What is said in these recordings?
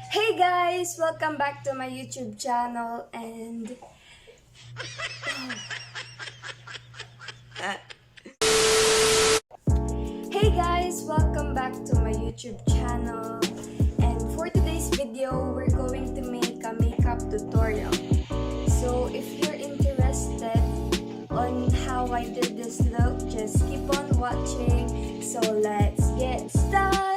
Hey guys! Welcome back to my YouTube channel and Hey guys! Welcome back to my YouTube channel and for today's video, we're going to make a makeup tutorial. So if you're interested on how I did this look, just keep on watching. So let's get started!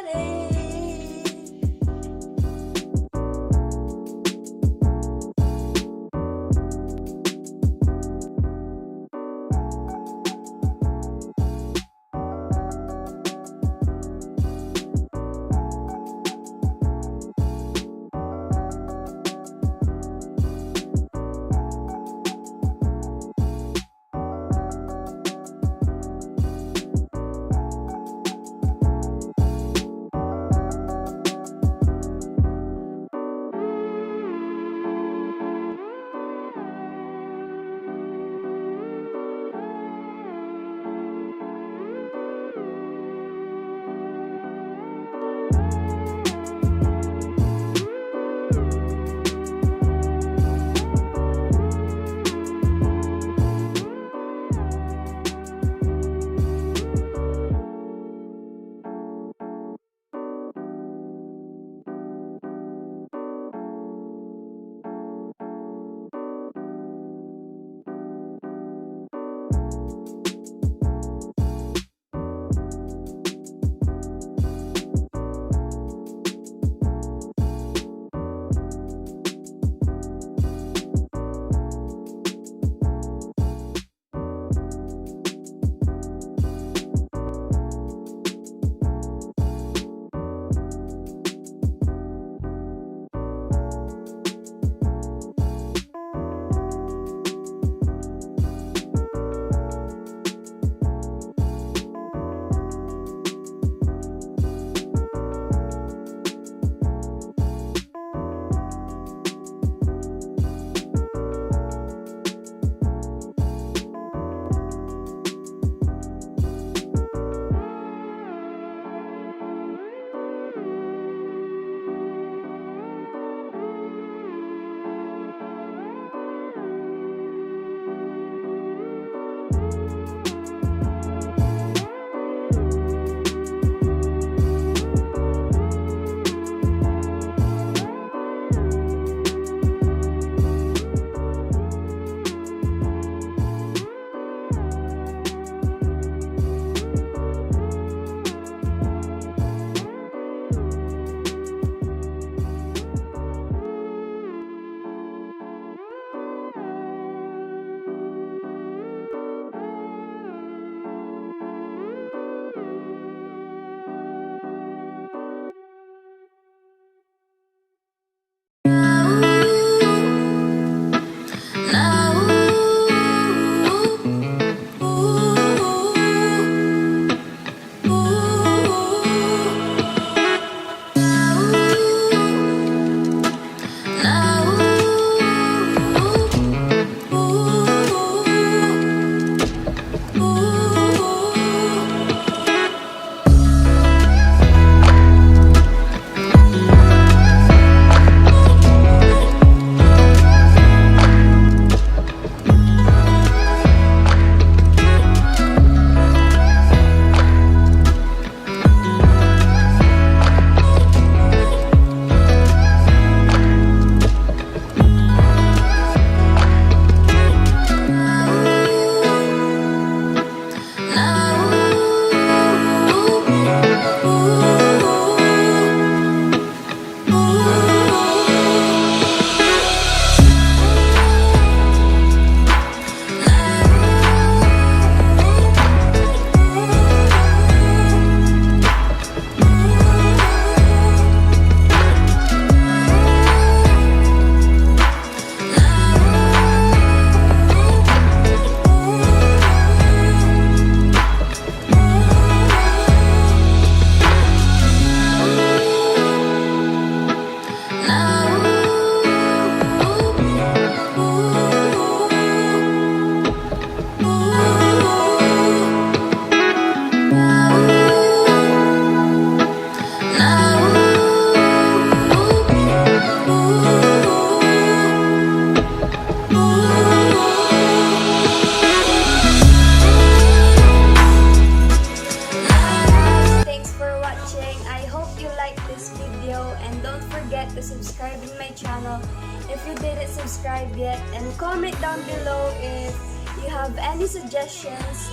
channel if you didn't subscribe yet, and comment down below if you have any suggestions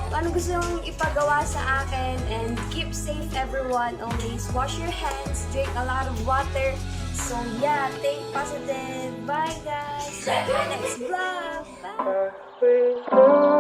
to ano gusto yung ipagawa sa akin. And keep safe everyone, always wash your hands, drink a lot of water. So yeah, think positive. Bye guys, see you in the next vlog. Bye.